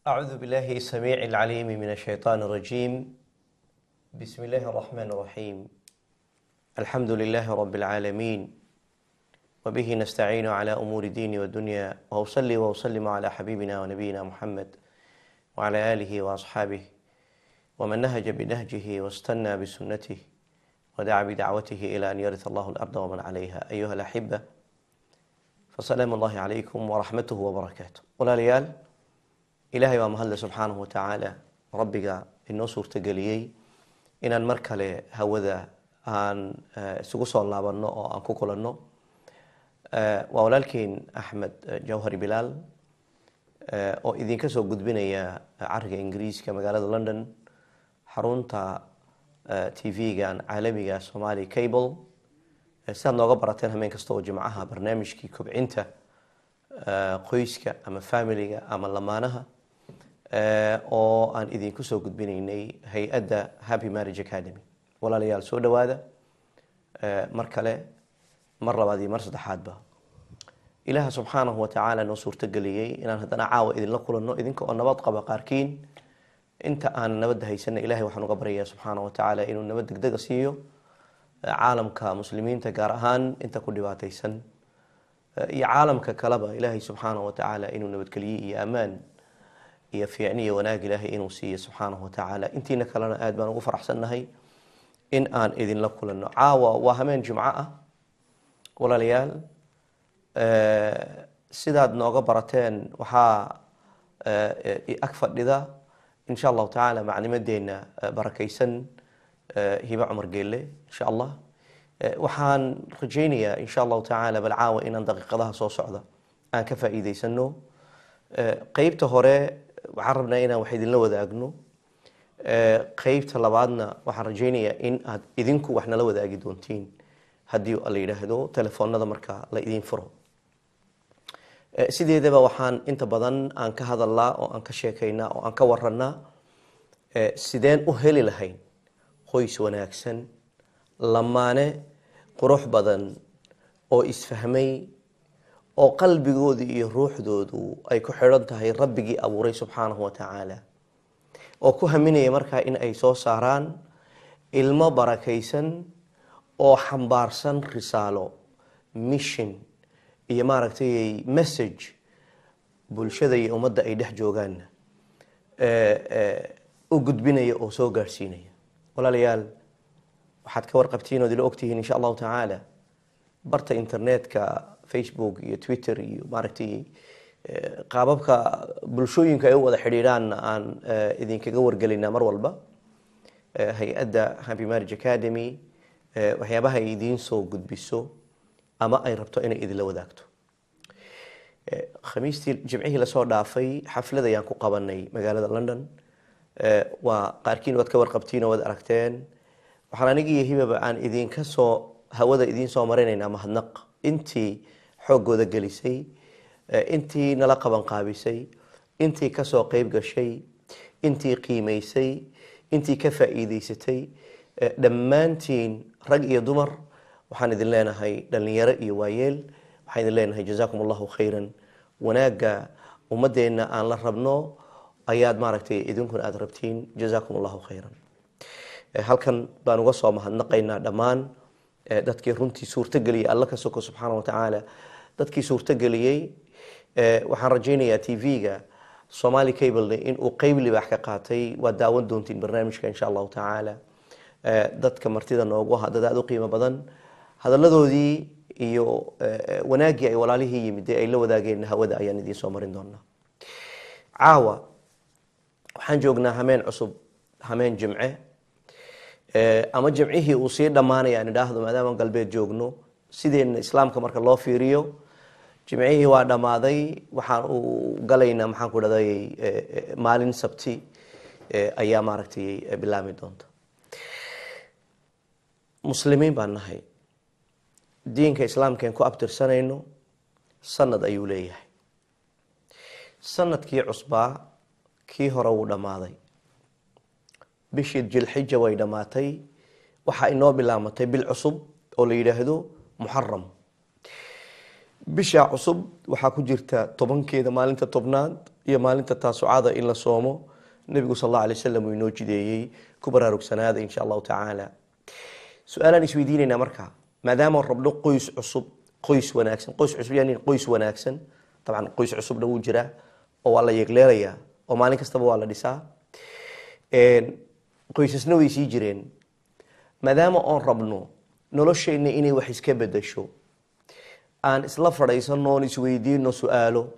أعوذ بالله السميع العليم من الشيطان الرجيم. بسم الله الرحمن الرحيم. الحمد لله رب العالمين، وبه نستعين على أمور الدين والدنيا، وأصلي وأسلم على حبيبنا ونبينا محمد وعلى آله وأصحابه ومن نهج بنهجه واستنى بسنته ودعا بدعوته إلى أن يرث الله الأرض ومن عليها. أيها الأحبة، فسلام الله عليكم ورحمته وبركاته. ولا ليال إلهي ومهلا سبحانه وتعالى ربك إنه سورة قليي إن المركلة هوذا أن سقوص الله بنو أن كوكولنو وولكن أحمد جوهري بلال أو إذن كسو قدبنا يا عرق إنجليز كمقالة لندن حرونتا تي في كان عالمي سومالي كيبل سان نوغا براتين همين كستو جمعها برنامج كي كبعينتا qoyska ama familiga ama lamaanaha oo aan idinku soo gudbinaynay hay-adda Happy Marriage Academy. walaalayaal soo dhawaada mar kale, mar labaad iyo mar saddexaadba. ilaaha subxaanahu wa tacaala noo suurtageliyey inaan haddana caawa idinla kulanno idinka oo nabad qaba qaarkiin. inta aan nabadda haysana ilaahay waxaan uga baryayaa subxaanahu wa tacaala inuu nabad degdega siiyo caalamka muslimiinta, gaar ahaan inta ku dhibaataysan iyo caalamka kaleba. ilaahay subxaanahu wa tacaala inuu nabadgeliyo iyo ammaan iyo fiicni iyo wanaag ilaahay inuu siiyo subxaanahu wa tacaala. intiina kalena aad baan ugu faraxsannahay in aan idinla kulanno. caawa waa hameen jumco ah walaalayaal. sidaad nooga barateen waxaa ag fadhida insha allahu tacaala maclimadeena barakaysan hiba cumar geelle insha allah. waxaan rajaynayaa insha allahu tacaala bal caawa inaan daqiiqadaha soo socda aan ka faa'iidaysano. qeybta hore waxaan rabnaa inaan wax idinla wadaagno. qeybta labaadna waxaan rajaynayaa in aad idinku wax nala wadaagi doontiin haddii la yidhaahdo telefoonada marka la idin furo. sideedaba waxaan inta badan aan ka hadalnaa oo aan ka sheekaynaa oo aan ka warannaa sideen u heli lahayn qoys wanaagsan, lamaane qurux badan oo isfahmay, oo qalbigoodu iyo ruuxdoodu ay ku xidhan tahay rabbigii abuuray subxaanahu wa tacaala, oo ku haminaya markaa in ay soo saaraan ilmo barakaysan oo xambaarsan risaalo, mission iyo maaragtay message bulshada iyo ummadda ay dhex joogaan u gudbinaya oo soo gaarsiinaya. walaalayaal, waxaad ka warqabtiin oo idila ogtihiin insha allahu tacaala barta internetka Facebook iyo Twitter iyo maaragtay qaababka bulshooyinka ay u wada xidhiidhaan aan idinkaga wargelinaa mar walba. hay-adda Happy Marriage Academy waxyaabaha ay idiin soo gudbiso ama ay rabto inay idinla wadaagto. khamiistii jimcihii lasoo dhaafay xaflad ayaan ku qabanay magaalada London. waa qaarkiin waad ka warqabtiin oo waad aragteen. waxaan anigii hibaba aan idinka soo hawada idiin soo marinaynaa mahadnaq intii xooggooda gelisay, intii nala qaban qaabisay, intii ka soo qayb gashay, intii qiimaysay, intii ka faa'iidaysatay. dhammaantiin rag iyo dumar waxaan idin leenahay, dhalinyaro iyo waayeel, waxaan idin leenahay jazaakum allahu khayran. wanaagga ummadeenna aan la rabno ayaad maaragtay idinkuna aad rabtiin. jazaakum allahu khayran. halkan baan uga soo mahadnaqaynaa dhammaan dadkii runtii suurtageliyey, alla ka soko subxaana wa tacaala dadkii suurtageliyey. waxaan rajaynayaa TV-ga Somali Cable inuu qeyb libaax ka qaatay. waad daawan doontiin barnaamijka insha allahu tacaala. dadka martida noogu aha dad aad u qiimo badan, hadalladoodii iyo wanaaggii ay walaalihii yimid ay la wadaageen hawada ayaan idiin soo marin doonaa. caawa waxaan joognaa hameen cusub, hameen jimce, ama jimcihii uu sii dhammaanaya aan idhaahdo, maadaama galbeed joogno. sideenna islaamka marka loo fiiriyo jimcihii waa dhammaaday, waxaan u galaynaa maxaan ku dhahday maalin sabti ayaa maaragtay bilaami doonta. muslimiin baan nahay, diinka islaamkeen ku abtirsanayno sanad ayuu leeyahay. sanadkii cusbaa kii hore wuu dhammaaday, bishii Dilxija way dhamaatay. waxaa inoo bilaamatay bil cusub oo la yidhaahdo Muharram. bisha cusub waxaa ku jirta 10keeda maalinta 10aad iyo maalinta taasucada in la soomo nebigu sal allahu alay wasalam uu inoo jideeyey ku baraarugsanaada insha allahu tacaala. su-aalaan isweydiinaynaa marka, maadaama rabno qoys cusub, qoys wanaagsan, qoys cusub yani qoys wanaagsan, dabcan qoys cusubna wuu jiraa oo waa la yeegleelayaa oo maalin kastaba waa la dhisaa, qoysasna way sii jireen. maadaama oon rabno nolosheenna inay wax iska bedasho, aan isla fadhaysano oon isweydiino su-aalo.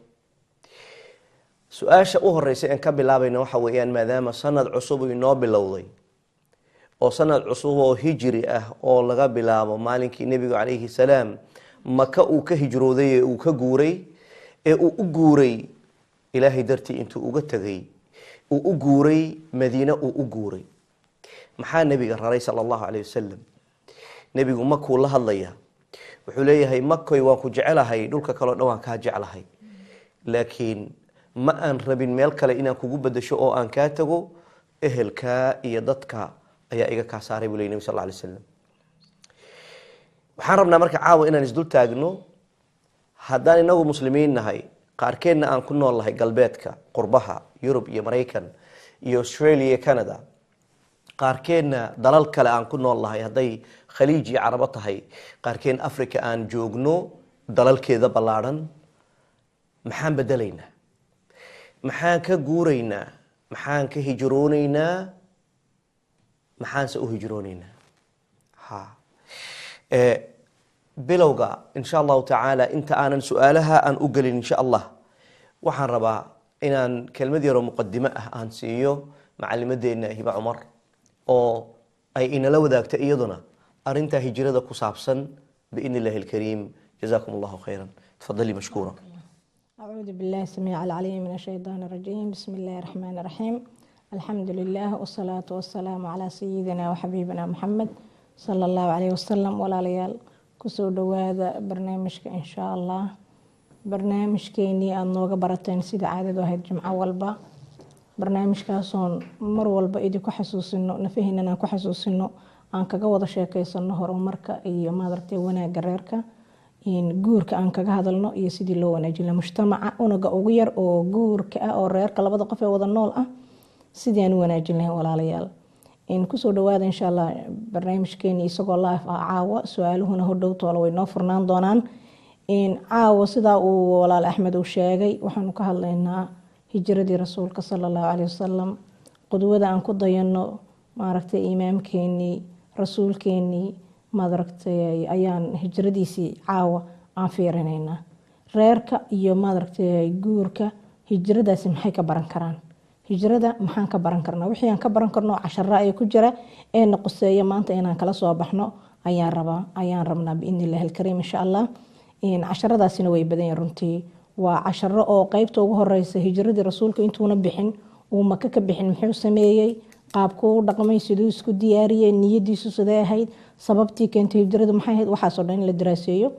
su-aasha u horeysa aan ka bilaabayna waxa weeyaan, maadaama sanad cusub inoo bilowday oo sanad cusub oo hijri ah oo laga bilaabo maalinkii nebigu calayhi salaam maka uu ka hijrooday ee uu ka guuray, ee uu u guuray ilaahay dartii intuu uga tegay, uu u guuray madiine, uu u guuray. maxaa nebiga raray sala allahu calayh wasalam? nebigu makuu la hadlaya, wuxuu leeyahay makoy waan ku jecelahay, dhulka kaleo dhan waan kaa jeclahay, laakiin ma aan rabin meel kale inaan kugu bedasho oo aan kaa tago, ehelkaa iyo dadka ayaa iga kaa saaray buu ley nebi sal lla alay wasalam. waxaan rabnaa marka caawa inaan isdul taagno, haddaan inagu muslimiin nahay, qaarkeedna aan ku nool nahay galbeedka qurbaha yurub iyo maraykan iyo australia iyo canada, qaarkeedna dalal kale aan ku nool nahay, hadday khaliij iyo carabo tahay, qaarkeen africa aan joogno dalalkeeda ballaadhan. maxaan bedelaynaa? maxaan ka guuraynaa? maxaan ka hijroonaynaa? maxaanse u hijroonaynaa? bilowga insha allahu tacaala, inta aanan su-aalaha aan u gelin insha allah, waxaan rabaa inaan kelmad yaroo muqadimo ah aan siiyo macalimadeena hiba cumar oo ay inala wadaagta iyaduna arintaa hijrada ku saabsan biidni illahi alkariim. jazakum allahu khayran. tafadali mashkuura. أعوذ بالله السميع العليم من الشيطان الرجيم. بسم الله الرحمن الرحيم. الحمد لله والصلاة والسلام على سيدنا وحبيبنا محمد صلى الله عليه وسلم. ولا ليال كسو دواذا برنامجك إن شاء الله. برنامج كيني أنوغا براتين سيد عادد واحد جمعة والبا. برنامج كاسون مر والبا إيدي كحسوسينو نفهننا كحسوسينو أنك قوضا شاكيسانو هرماركا إيو مادرتي وانا قريركا guurka aan kaga hadalno iyo sidii loo wanaajin lahaa mujtamaca unaga ugu yar oo guurka ah oo reerka labada qof ee wada nool ah, sidii aan u wanaajin lahayn walaalayaal. kusoo dhawaada insha allah barnaamijkeeni isagoo live ah caawa. su-aaluhuna hodhow toola way noo furnaan doonaan. caawa sidaa uu walaal axmed uu sheegay, waxaanu ka hadlaynaa hijradii rasuulka sala allahu calayhi wasalam, qudwada aan ku dayano maaragtay imaamkeenii rasuulkeenii maadaragtay ayaan hijradiisii caawa aan fiirinaynaa. reerka iyo maadaragtay guurka hijradaasi maxay ka baran karaan? hijrada maxaan ka baran karnaa? wixii aan ka baran karno cashara ay ku jira ee noqoseeya maanta inaan kala soo baxno ayaan rabnaa biidni illaahi alkariim insha allah. casharadaasina way badan yihiin runtii. waa casharo oo qeybta ugu horeysa hijradii rasuulka intuuna bixin, uu maka ka bixin, muxuu sameeyey, qaabkuu u dhaqmay, siduu isku diyaariyey, niyadiisu sidee ahayd, sababtii keentay hijradu maxay ahayd, waxaasoo dhan in la daraaseeyo,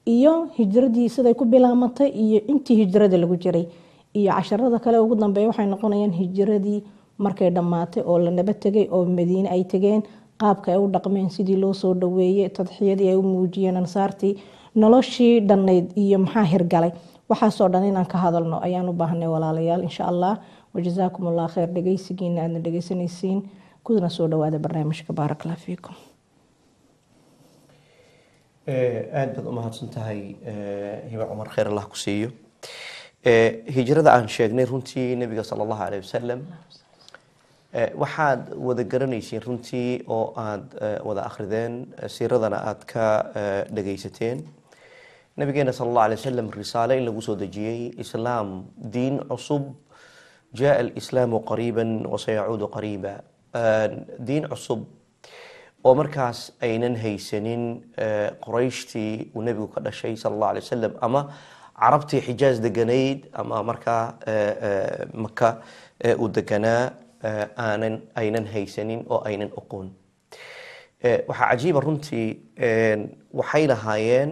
iyo hijradii siday ku bilaamatay iyo intii hijrada lagu jiray. iyo casharada kale ugu dambeeya waxay noqonayaan hijradii markay dhammaatay oo la naba tegay oo madiine ay tegeen, qaabka ay u dhaqmeen, sidii loo soo dhaweeyey, tadxiyadii ay u muujiyeen ansaartii, noloshii dhannayd iyo maxaa hirgalay. waxaasoo dhan inaan ka hadalno ayaan u baahnay walaalayaal insha allah. wajazaakum allah khayr dhegeysigiina aadna dhegeysanaysiin. kudana soo dhawaada barnaamijka. baarak allah fiikum. aad baad u mahadsan tahay hiba cumar, khayr allah ku siiyo. hijrada aan sheegnay runtii nebiga sala allahu calayh wasalam waxaad wada garanaysiin runtii oo aad wada akhrideen, siiradana aad ka dhagaysateen. nabigeena sala allahu alay wasalam risaale in lagu soo dejiyey, islaam, diin cusub. jaa alislaamu qariiban wasayacuudu qariiba. diin cusub oo markaas aynan haysanin qorayshtii uu nebigu ka dhashay sala allahu alay wasalam, ama carabtii xijaaz deganayd, ama markaa maka uu deganaa aynan haysanin oo aynan oqoon. waxaa cajiiba runtii, waxay lahaayeen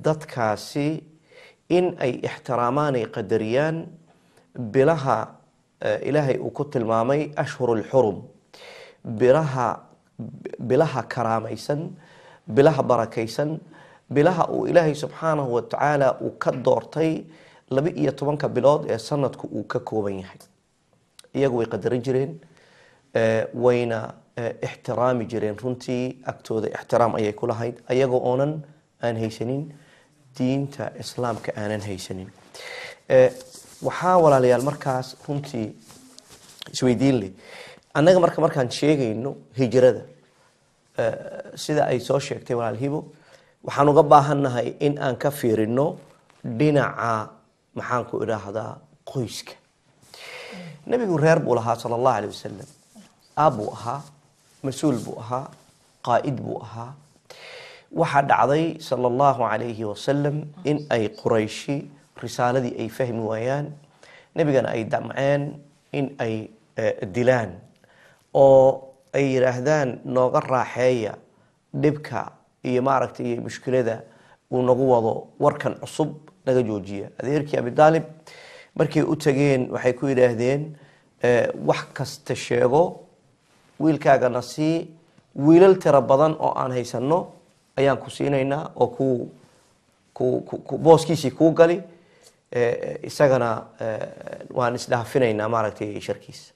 dadkaasi in ay ixtiraamaan, ay qadariyaan bilaha ilaahay uu ku tilmaamay ashhur lxurum, bilaha karaamaysan, bilaha barakaysan, bilaha uu ilaahay subxaanahu watacaala uu ka doortay 12 bilood ee sanadku uu ka kooban yahay. iyagu way qadarin jireen, wayna ixtiraami jireen. runtii agtooda ixtiraam ayay ku lahayd, ayagoo oonan aan haysanin diinta islaamka aanan haysanin. waxaa walaalayaal markaas runtii isweydiin leh, annaga markaan sheegayno hijrada sida ay soo sheegtay walaal Hibo, waxaan uga baahannahay in aan ka fiirino dhinaca maxaan ku idhaahdaa qoyska. nabigu reer buu lahaa sallallahu alayhi wasallam, aabuu ahaa, mas-uul buu ahaa, qaa'id buu ahaa. waxaa dhacday sallallahu alayhi wasallam in ay qurayshi risaaladii ay fahmi waayaan, nabigana ay damceen in ay dilaan oo ay yiraahdaan nooga raaxeeya dhibka iyo maaragtay iyo mushkilada uu nagu wado, warkan cusub naga joojiya. adeerkii Abi Talib markay u tageen waxay ku yiraahdeen wax kasta sheego, wiilkaagana sii, wiilal tira badan oo aan haysano ayaan ku siinaynaa oo ku booskiisii kuu gali, isagana waan isdhaafinaynaa maaragtay sharkiisa.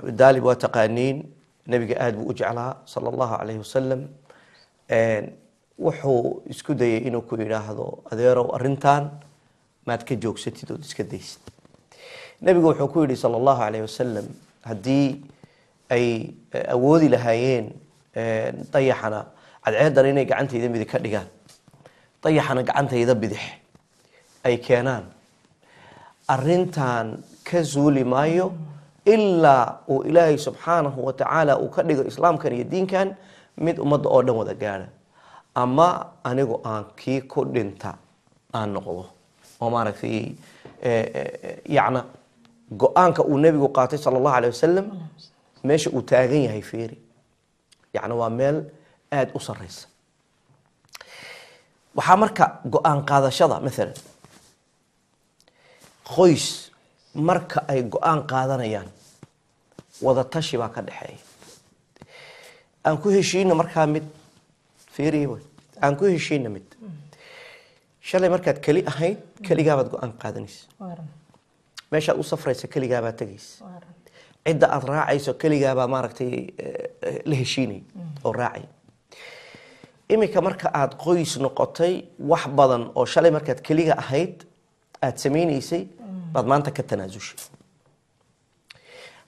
Abi Talib waa taqaaniin, nabiga aad buu u jeclaa sallallahu alayhi wasallam. wuxuu isku dayay inuu ku yidhaahdo adeerow arrintan maad ka joogsatid ood iska daysid. nabigu wuxuu ku yidhi sallallahu alayhi wasallam, haddii ay awoodi lahaayeen dayaxana cadceedan inay gacantayda midig ka dhigaan, dayaxana gacantayda bidix ay keenaan, arrintan ka zuuli maayo ilaa uu ilaahay subxaanahu wa tacaala uu ka dhigo islaamkan iyo diinkan mid ummadda oo dhan wada gaadha, ama anigu aan kii ku dhinta aan noqdo. oo maaragtay yacna go-aanka uu nebigu qaatay sallallahu alayhi wasallam meesha uu taagan yahay fiiri, yacna waa meel aada u sarreysa. waxaa marka go-aan qaadashada maalan qoys marka ay go-aan qaadanayaan wada tashi baa ka dhexeeya. aan ku heshiina markaa mid fiiriye, aan ku heshiina mid. shalay markaad keli ahayd keligaabaad go-aan qaadanaysa, meeshaad u safraysa keligaabaad tegaysa, cidda aad raacayso keligaabaa maaragtay la heshiinay oo raacay. iminka marka aad qoys noqotay, wax badan oo shalay markaad keliga ahayd aad samaynaysay baad maanta ka tanaasushay.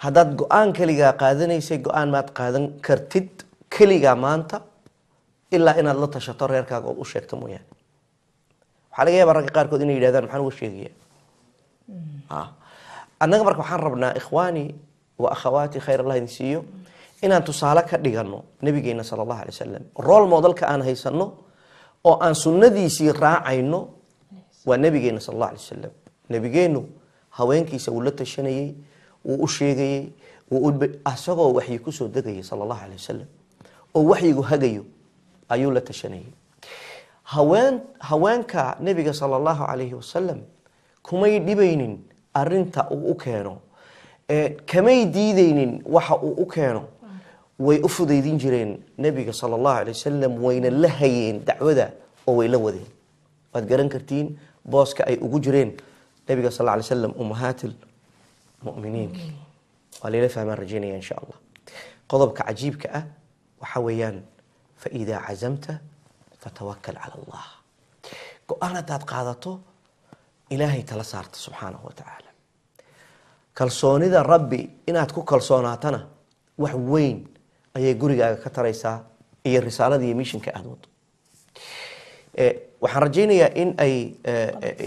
haddaad go-aan keligaa qaadanaysay, go-aan maad qaadan kartid keligaa maanta ilaa inaad la tashato reerkaaga ood u sheegto mooyaane. waxaa laga yaabaa ragga qaarkood inay yidhahdaan maxaan uga sheegaya. annaga marka waxaan rabnaa ikhwaani wa akhawaati, khayr allah idin siiyo, inaan tusaale ka dhigano nabigeena sallallahu alayhi wasallam. role modelka aan haysano oo aan sunnadiisii raacayno waa nabigeena sallallahu alayhi wasallam. nabigeenu haweenkiisa uu la tashanayay, wuu u sheegayay, asagoo waxyi ku soo degayay sallallahu alayhi wasallam oo waxyigu hagayo ayuu la tashanayay. haweenka nabiga sallallahu alayhi wasallam kumay dhibaynin arinta uu u keeno, kamay diidaynin waxa uu u keeno, way u fudaydin jireen nabiga sallallahu alayhi wasallam, wayna la hayeen dacwada oo way la wadeen. waad garan kartiin booska ay ugu jireen nabiga sallallahu alayhi wasallam ummahatul mu'miniin. waa leela fahmaan rajaynaya insha Allah. qodobka cajiibka ah waxa weeyaan fa idaa cazamta fatawakkal cala Allah. go-aan haddaad qaadato ilaahay tala saarta subxaanahu wa tacaala. kalsoonida rabbi inaad ku kalsoonaatana wax weyn ayay gurigaaga ka taraysaa iyo risaalada iyo mishinka aad wado. waxaan rajaynayaa in ay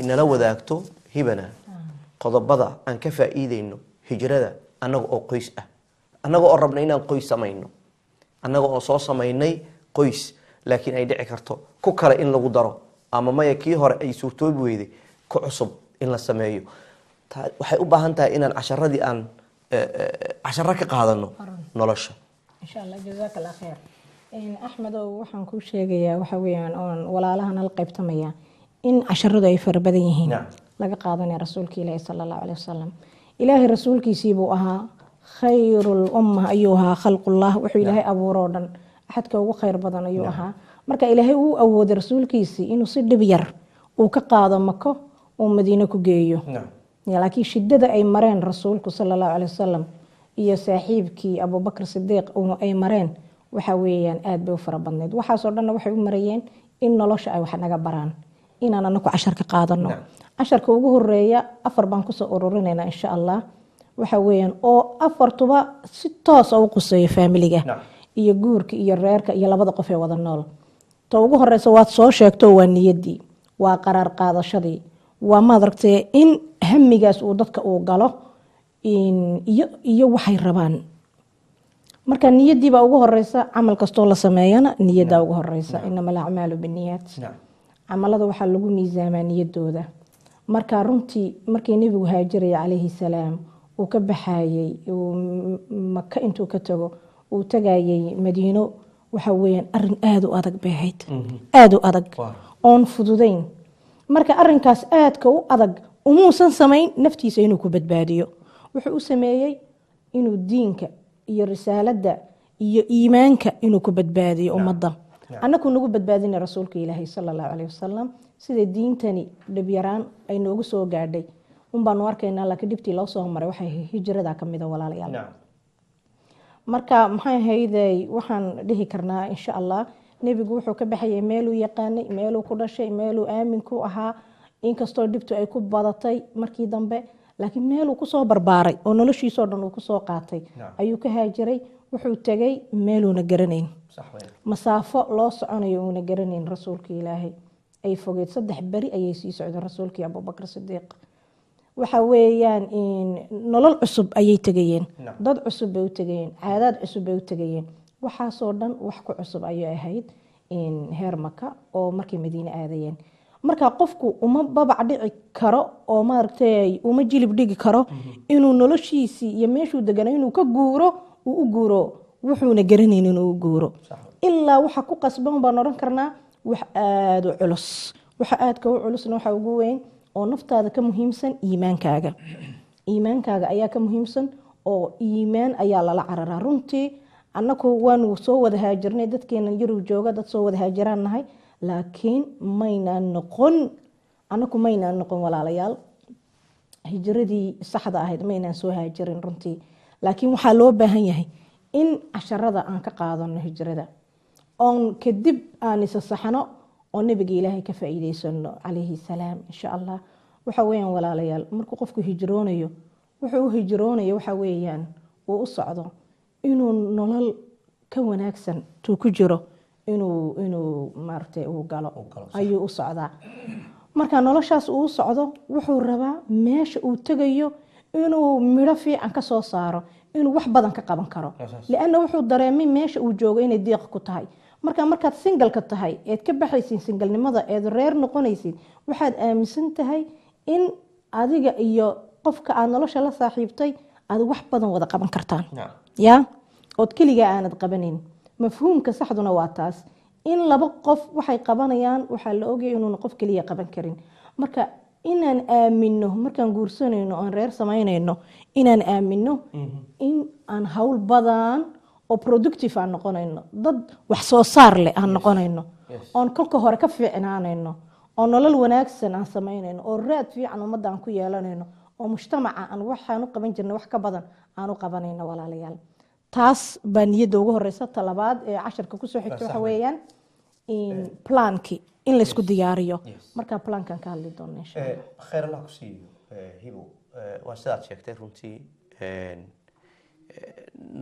nala wadaagto hibana qodobada aan ka faa'iideyno hijrada annaga oo qoys ah, annaga oo rabna inaan qoys samayno, annaga oo soo samaynay qoys laakiin ay dhici karto ku kale in lagu daro, ama maya kii hore ay suurtoobi weyday ku cusub in la sameeyo. waxay u baahan tahay inaan casharadii aan casharo ka qaadano nolosha. insha Allah jazakallahu khair. axmed oo waxaan ku sheegayaa waxa weeyaan oon walaalahan la qaybtamaya in casharadu ay fara badan yihiin laga qaadanay rasuulka Ilaahay sallallahu alayhi wasallam. Ilaahay rasuulkiisii buu ahaa khayrul ummah ayuu ahaa khalqullah, wuxuu Ilaahay abuuro dhan axadka ugu khayr badan ayuu ahaa. marka Ilaahay uu awooday rasuulkiisii inuu si dhib yar uu ka qaado mako uu madiine ku geeyo laakiin shidada ay mareen rasuulku sallallahu alayhi wasallam iyo saaxiibkii abubakar sidiiq ay mareen waxa weeyaan aad bay u fara badneed waxaasoo dhan waxay u marayeen in nolosha ay wax naga baraan inaan anaku cashar ka qaadano casharka ugu horeeya 4 baan ku soo ururinaynaa insha Allah waxa weeyaan oo 4tuba si toos ah u quseeyo familiga iyo guurka iyo reerka iyo labada qof ee wada nool to ugu horeysa waad soo sheegto waa niyadii waa qaraar qaadashadii waa ma aragtay in hamigaas uu dadka uu galo iyo waxay rabaan marka niyadii baa ugu horeysa amal kasto la sameeyana niyada ugu horeysa inama al-a'malu binniyat amalada waxa lagu miisaamaa niyadooda marka runtii markii nabigu haajiray alayhi salaam uu ka baxayay Makka intuu ka tago uu tagayay Madiino waxa weeyaan arin aad u adag bahayd aad u adag oon fududeyn marka arinkaas aadka u adag umuusan sameyn naftiisa inuu ku badbaadiyo wuxuu u sameeyay inuu diinka iyo risaalada iyo iimaanka inuu ku badbaadiyo ummadda anaku nagu badbaadina rasuulka Ilaahay sallallahu alayhi wasallam sida diintani dhib yaraan ay noogu soo gaadhay baan arkaynaa laakiin dibtii loo soo maray waxay hijrada kamid ah walaalayaal marka maxay hayday waxaan dhihi karnaa insha Allah nabigu wuxuu ka baxayay meel uu yaqaanay meel uu ku dhashay meel uu aamin ku ahaa inkastoo dibtu ay ku badatay markii dambe laakiin meel uu ku soo barbaaray oo noloshiisa dhan uu ku soo qaatay ayuu ka haajiray wuxuu tagay meel uu na garanayn masaafo loo soconayo uu na garanayn rasuulka Ilaahay ay fogeed 3 bari ayay sii socdeen rasuulkii Abubakar Sidiiq waxa weeyaan in nolol cusub ayay tagayeen dad cusub ay u tagayeen caadad cusub ay u tagayeen waxa soo dhan wax ku cusub ayay ahayd in heer Makka oo markii Madiina aadayeen marka qofku uma babac dhici karo oo maartay uma jilib dhigi karo inuu noloshiisi iyo meeshuu deganaa inuu ka guuro uu u guuro wuxuuna garaneyn inuu u guuro illa waxa ku qasban baan oran karnaa wax aad u culus waxa aad ka u culusna waxa ugu weyn oo naftaada ka muhiimsan iimaankaaga ayaa ka muhiimsan oo iimaan ayaa la cararaa runtii annagu waanu soo wada haajirnay dadkeena Yurub jooga dad soo wada haajiraan nahay laakiin mayna noqon walaalayaal hijradii saxda ahayd mayna soo haajirin runtii laakiin waxa loo baahan yahay in casharada aan ka qaadano hijrada on kadib aan isa saxano oo nabiga Ilaahay ka faa'iideysano alayhi salaam insha Allah waxa weeyaan walaalayaal markuu qofku hijroonayo wuxuu u hijroonayo waxa weeyaan uu u socdo inuu nolol ka wanaagsan tuu ku jiro inuu maartay uu galo ayuu u socdaa marka noloshaas uu socdo wuxuu rabaa meesha uu tagayo inuu midho fiican ka soo saaro inuu wax badan ka qaban karo laana wuxuu dareemay meesha uu joogo inay diiq ku tahay markaad single ka tahay eed ka baxaysiin single-nimada eed reer noqonaysid waxaad aaminsan tahay in adiga iyo qofka aad nolosha la saaxiibtay aad wax badan wada qaban kartaan ood kaliya aanad qabanin mafhuumka saxduna waa taas in laba qof waxay qabanayaan waxa la ogyahay inuu qof kaliya qaban karin marka inaan aamino markaan guursanayno aan reer samaynayno inaan aamino in aan hawl badan oo productive aan noqonayno dad wax soo saar leh aan noqonayno oon kolka hore ka fiicnaanayno oo nolol wanaagsan aan samaynayno oo raad fiican ummadda aan ku yeelanayno oo mujtamaca aan waxaan u qaban jirnay wax ka badan aan u qabanayno walaalayaal taas baa niyada ugu horeysa talabaad ee casharka ku soo xigta waxa weeyaan in planki in la isku diyaariyo marka plankan ka hadli doono insha Allah khayr Allah ku siiyo hibo waa sidaad sheegtay runtii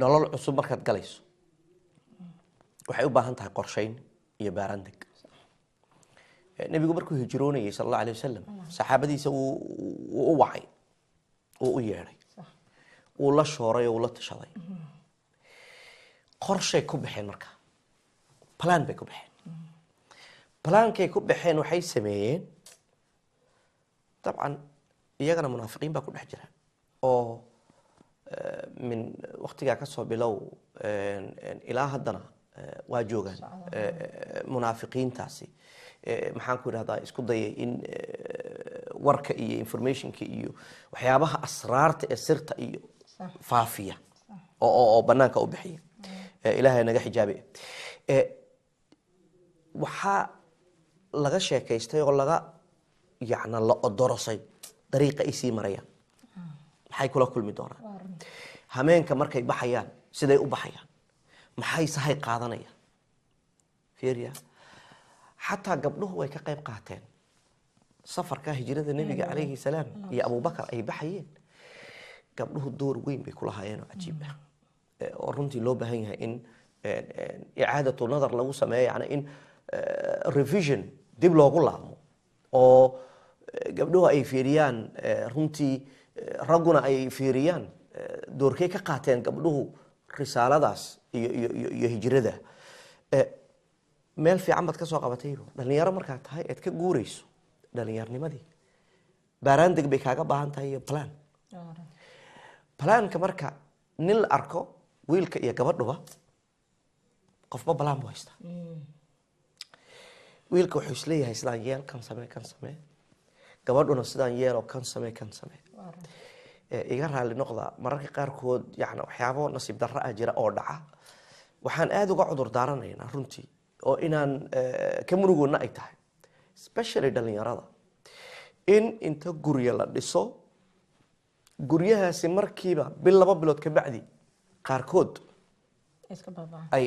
nolol cusub markaad galayso waxay u baahan tahay qorsheyn iyo baarandig nabigu markuu hijroonayay sallallahu alayhi wasallam saxaabadiisa uu u wacay uu u yeeray uu la shooray oo la tashaday qorshe ku bixin marka plan bay ku bixin plankay ku bixin waxay sameeyeen طبعا iyagana munaafiqiin baa ku dhex jira oo من وقتها كسر بلو إلى هذنا واجوجا منافقين تاسي محن كون هذا إسكو ضي إن ورك إيه information كإيو وحيابها أسرار تأثرت إيو فافية أو بناك أو بحية إلهي نجح حجابي وحا لغا شيكيستay oo laga yacna la odorosay dariiqa ay sii marayaan maxay kula kulmi doonaan hameenka markay baxayaan siday u baxayaan maxay sahay qaadanayaan fiiriya xataa gabdhuhu way ka qayb qaateen safarka hijrada nebiga calayhi salaam iyo abubakar ay baxayeen gabdhuhu door weyn bay kula hayeen oo cajiib ah oo runtii loo baahan yahay in icaadatu nadar lagu sameeyo yani in revision dib loogu laabmo oo gabdhuhu ay fiiriyaan runtii ragguna ay fiiriyaan doorkay ka qaateen gabdhuhu risaaladaas iyo hijrada meel fiican baad ka soo qabatayba dhalinyaro markaad tahay eed ka guurayso dhalinyarnimadii baaraandeg bay kaaga baahan tahay iyo balaanka marka nin la arko wiilka iyo gabadhuba qofba balaan buu haystaa wiilka wuxuu isleeyahay sidaan yeel kan samee gabadhuna sidaan yeeloo kan samee iga raali noqda mararka qaarkood yani waxyaabo nasiib darro ah jira oo dhaca waxaan aada uga cudur daaranaynaa runtii oo inaan ka murugoonna ay tahay especially dhalinyarada in inta gurya la dhiso guryahaasi markiiba bil 2 bilood ka bacdi qaarkood ay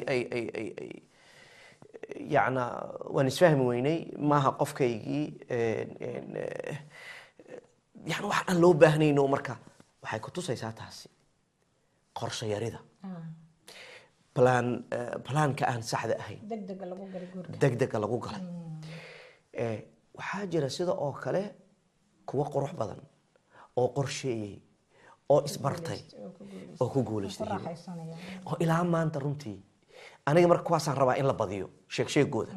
yacna waan isfahmi weynay maaha qofkaygii yani wax aan loo baahnayno marka waxay ku tusaysaa taasi qorshe yarida balaanka aan saxda ahayn degdega lagu galay waxaa jira sida oo kale kuwa qurux badan oo qorsheeyey oo isbartay oo ku guulaystay oo ilaa maanta runtii aniga marka kuwaasaan rabaa in la badiyo sheegooda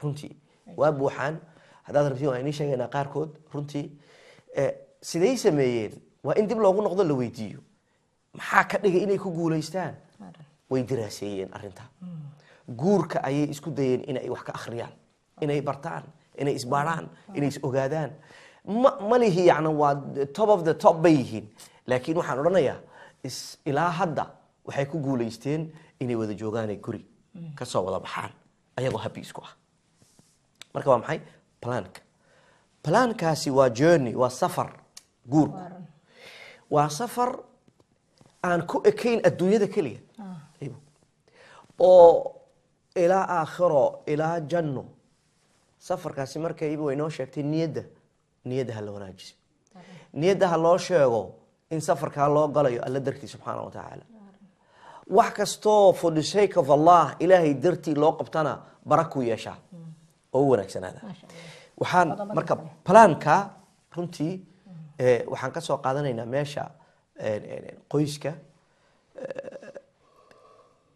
runtii waa buuxaan haddaad rabtiin waa inii sheegaynaa qaarkood runtii siday sameeyeen waa in dib loogu noqdo la weydiiyo maxaa ka dhigay inay ku guulaystaan way diraaseeyeen arrinta guurka ayay isku dayeen inay wax ka akhriyaan inay bartaan inay isbaaraan inay is ogaadaan ma lihi yacni waa top of the top bay yihiin laakiin waxaan odhanayaa ilaa hadda waxay ku guulaysteen inay wada joogaanay guri ka soo wada baxaan ayagoo happy isku ah marka waa maxay balaankaasi waa journey waa safar guurku waa safar aan ku ekayn adduunyada keliya oo ilaa aakhiro ilaa janno safarkaasi markayba way noo sheegtay niyadda ha la wanaajiso niyadda ha loo sheego in safarkaa loo galayo alla dartii subxaana wa tacaala wax kastoo for the sake of allah ilaahay dartii loo qabtana barakuu yeeshaa oo u wanaagsanaada waxaan marka balaanka runtii waxaan ka soo qaadanaynaa meesha qoyska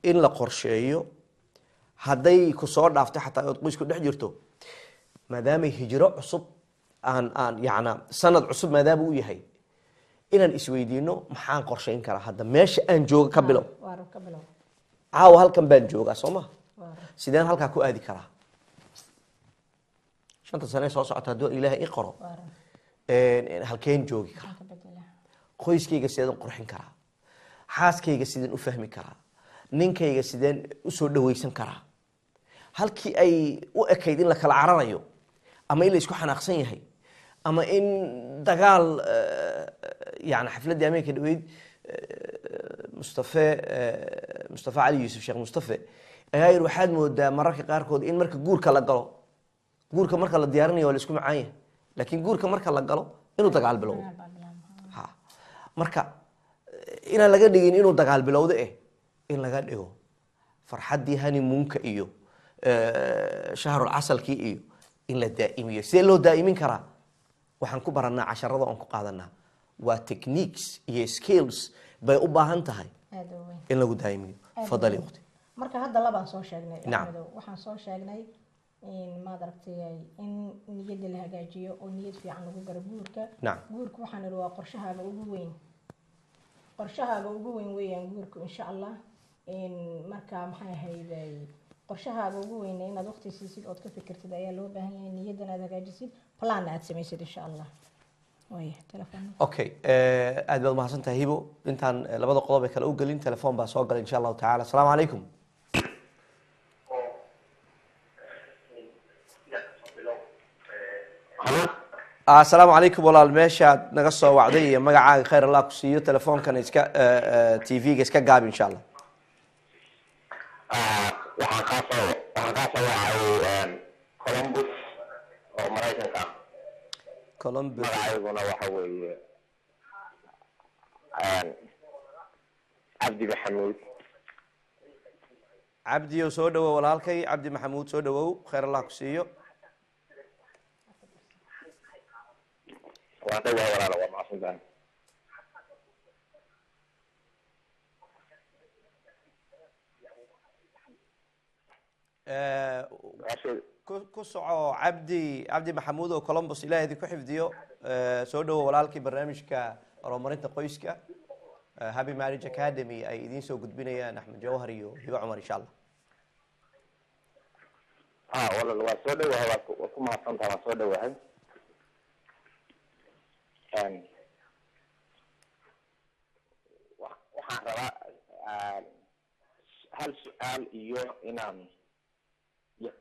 in la qorsheeyo hadday ku soo dhaafto xataa ood qoysku dhex jirto maadaamay hijro cusub aan yacna sanad cusub maadaama u yahay inaan isweydiino maxaan qorshayn karaa hadda meesha aan jooga ka bilow caawa halkan baan joogaa soo maha sideen halkaa ku aadi karaa 5 sane soo socota hadduu ilaahay i qoro halkeen joogi karaa qoyskayga sideen qurxin karaa xaaskayga sideen u fahmi karaa ninkayga sideen u soo dhawaysan karaa halkii ay u ekayd in la kala cararayo ama in la isku xanaaqsan yahay ama in dagaal yani xafladii ameenka dhaweyd mustafa cali yuusuf sheekh mustafe ayaa yidhi waxaad moodaa mararka qaarkood in marka guurka la galo guurka marka la diyaarinayo waa la isku macaan yahay laakiin guurka marka la galo inuu dagaal bilowdo marka inaan laga dhigin inuu dagaal bilowdo in laga dhigo farxaddii honeymoonka iyo shahrul casalkii iyo in la daa'imiyo sidee loo daa'imin karaa waxaan ku baranaa casharada oon ku qaadanaa waa techniques iyo skills bay u baahan tahay in lagu daa'imiyo fadali waqti marka hadda labaan soo sheegnay waxaan soo sheegnay in maad aragtay in niyadda la hagaajiyo oo niyad fiican lagu garo guurka waxaan idhi waa qorshahaaga ugu weyn weeyaan guurku insha allah marka maxay ahayd qorshahaaga ugu weyn inaad waqti siisid ood ka fikirtid ayaa loo baahan yahay niyaddan aad hagaajisid plan aad samaysid insha allah okay aad baad mahadsantahay hibo intaan labada qodob ee kale u gelin telefoon baa soo galay insha allahu tacaala asalaamu calaykum السلام عليكم walaal meeshaad naga soo wacday iyo magacaaga khayr allah ku siiyo telefoonkan iska TV-ga iska gaab insha Allah. waxaan ka soo wacay Columbus oo Mareykanka ah. Columbus magacayguna waxa weeye Cabdi Maxamuud. Cabdi oo soo dhawow walaalkay Cabdi Maxamuud soo dhawow khayr allah ku siiyo. waa dhawaad walaal waa macsuudan. ku soco Cabdi Maxamuud oo Columbus ilaahay idin ku xifdiyo soo dhawow walaalkii barnaamijka horumarinta qoyska Happy Marriage Academy ay idin soo gudbinayaan Axmed Jawhar iyo Hiba Cumar insha Allah. walaal waa soo dhawahay waa ku mahadsantahay waa soo dhawahay. waxaan rabaa hal su'aal iyo inaan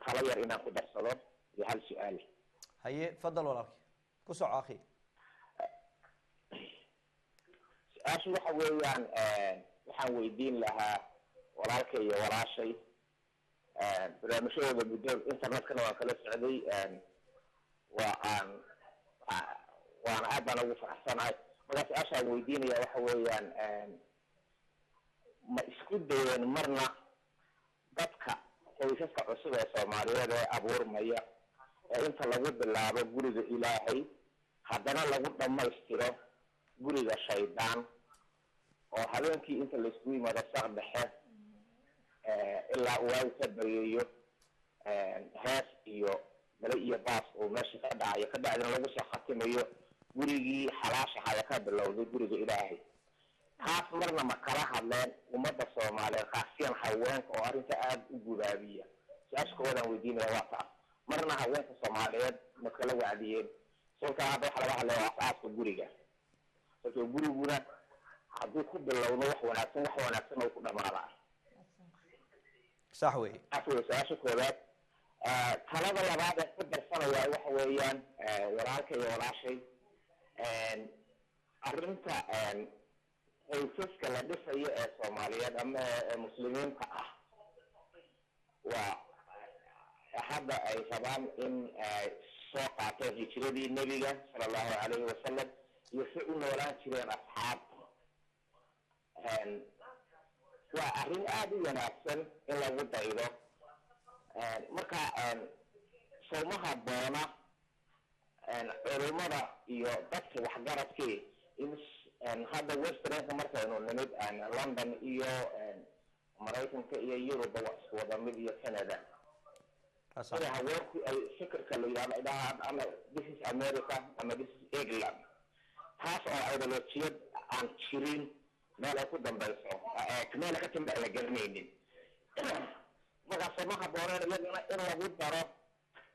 talo yar inaan ku darsado iyo hal su'aal. haye fadal walaalkii ku soco akhi. su-aashu waxa weeyaan waxaan weydiin lahaa walaalkay iyo walaashay barnaamijyadooda muddo internetkana waan kala socday waana aad baan ugu faraxsanahay. markaa su-aashaan weydiinaya waxa weeyaan ma isku dayeen marna dadka qoysaska cusub ee Soomaaliyeed ee abuurmaya ee inta lagu bilaabo guriga Ilaahay haddana lagu dhamaystiro guriga shaydaan oo habeenkii inta la isku yimaado saaq dhexe ilaa uu ka bayeeyo hees iyo bale iyo baas oo meesha ka dhacayo ka dhacdana lagu soo khatimayo gurigii xalaasha haya ka bilowday guriga Ilaahay. taas marna ma kala hadleen ummadda Soomaaliyeed qaasiyaan haweenka oo arrinta aad u gudaabiya. su-aasha koowaad weydiinaya waa taas marna haweenka Soomaaliyeed ma kala wacdiyeen sababta hadda waxa laga hadlaya asaaska guriga sababta guriguna hadduu ku bilowdo wax wanaagsan oo ku dhamaadaa. صح وي su-aasha koowaad talada labaad ee ku darsanaya waxa weeyaan walaalkay iyo walaashay arrinta qoysaska la dhisayo ee Soomaaliyeed ama muslimiinta ah waa hadda ay rabaan in soo qaateen hijradii nabiga sallallahu alayhi wasallam iyo si u noolaan jireen asxaabta. waa arrin aad u wanaagsan in lagu daydo marka soomaha doona culimada iyo dadka waxgaradkii in hadda westernka markaynu nimid London iyo Mareykanka iyo Yurub waa isku wada mid iyo Canada sida haweenku ay fikirka la yiraahdo ama this is America ama this is England taas oo ideologiyad aan jirin meel ay ku dambayso meel ka timid la garanaynin. marka soomaha doonaan iyagana in lagu daro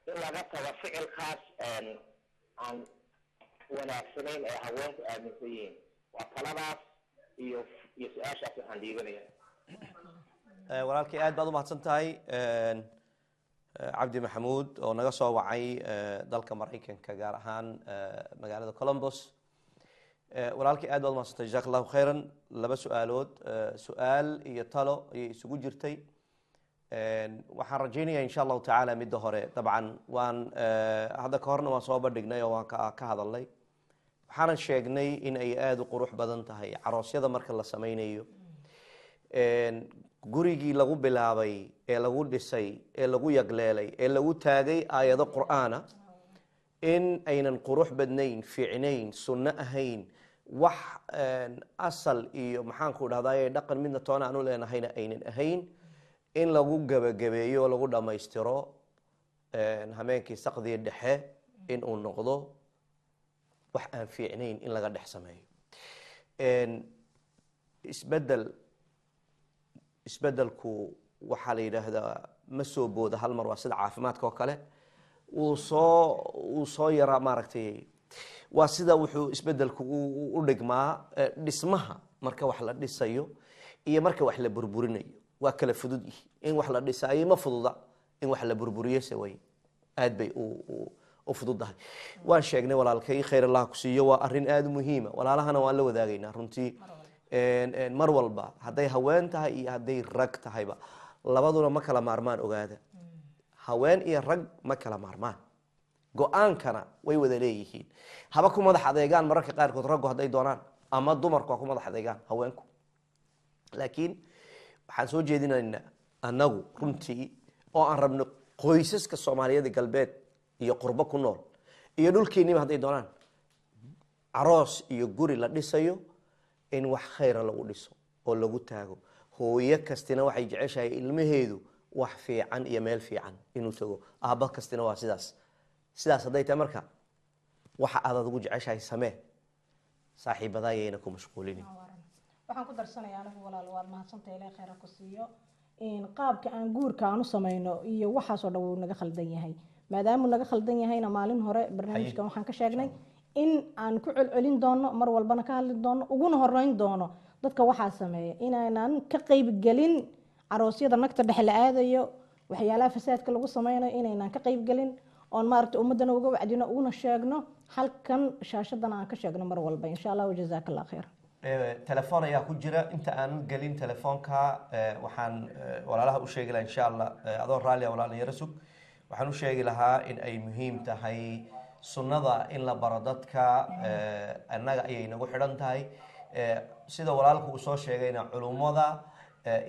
in laga tago ficilkaas aan wanaagsanayn ee haweenku aaminsan yihiin. waa taladaas iyo su-aashaas waxaan dhiibanaya. walaalkii aad baad u mahadsan tahay Cabdi Maxamuud oo naga soo wacay dalka Mareykanka gaar ahaan magaalada Columbus. walaalkii aad baad u mahadsantahay jazakallahu khayran. laba su'aalood su'aal iyo talo ay isugu jirtay waxaan rajaynayaa insha Allah taala mid hore dabcan waan hadda ka horna waan soo bandhignay oo waan ka hadalnay waxaan sheegnay in ay aad u qurux badan tahay aroosyada marka la sameeyo gurigii lagu bilaabay ee lagu dhisay ee lagu yagleelay ee lagu taagay aayado quraana in aynan qurux badnayn fiicnayn sunna ahayn wax asal iyo maxaan ku dhahdaa dhaqan midna toona aanu leenahayna aynan ahayn in lagu gabagabeeyo lagu dhameystiro hameenkii saqdii dhexe in uu noqdo wax aan fiicnayn in laga dhex sameeyo isbedelku waxa la yiraahdaa ma soo booda hal mar waa sida caafimaadka oo kale uu soo yara maaragtay waa sida wuxuu isbedelku u dhigmaa dhismaha marka wax la dhisayo iyo marka wax la burburinayo waa kala fudud in wax la dhisayo ma fududa in wax la burburiyo way aad bay u fududahay waan sheegnay walaalkay khayr allah ku siiyo waa arrin aad u muhiima walaalahana waan la wadaagaynaa runtii mar walba hadday haween tahay iyo hadday rag tahayba labaduna ma kala maarmaan ogaada haween iyo rag ma kala maarmaan go-aankana way wada leeyihiin haba ku madax adeegaan mararka qaarkood raggu hadday doonaan ama dumarku ha ku madax adeegaan haweenku laakiin waxaan soo jeedinaynaa annagu runtii oo aan rabno qoysaska soomaaliyeed galbeed iyo qurbo ku nool iyo dhulkeeniba hadday doonaan aroos iyo guri la dhisayo in wax khayra lagu dhiso oo lagu taago hooyo kastina waxay jeceshahay ilmaheedu wax fiican iyo meel fiican inuu tago aabba kastina waa sidaas hadday tahay marka waxa aad ugu jeceshahay samee saaxiibadaayayna ku mashquulinin waxaan ku darsanayaa anigu walaal waad mahadsantahay ilaahay khayr ku siiyo in qaabka aan guurka aan u sameeyno iyo waxaas oo dhan uu naga khaldan yahay maadaama uu naga khaldan yahayna maalin hore barnaamijkan waxaan ka sheegnay in aan ku celcelin doono mar walbana ka hadli doono uguna horeyn doono dadka waxaa sameeya inaanan ka qayb gelin aroosyada nagta dhexe la aadayo waxyaalaha fasaadka lagu sameynayo inaynan ka qayb gelin oon maaragtay ummadana uga wacdino uguna sheegno halkan shaashadana aan ka sheegno mar walba insha allah jazakallah khayr telefoon ayaa ku jira inta aan gelin telefoonka waxaan walaalaha u sheegi lahaa insha allah adoo raalli ah walaal yara sug waxaan u sheegi lahaa in ay muhiim tahay sunnada in la baro dadka annaga ayay nagu xidhan tahay sida walaalku uu soo sheegayna culummada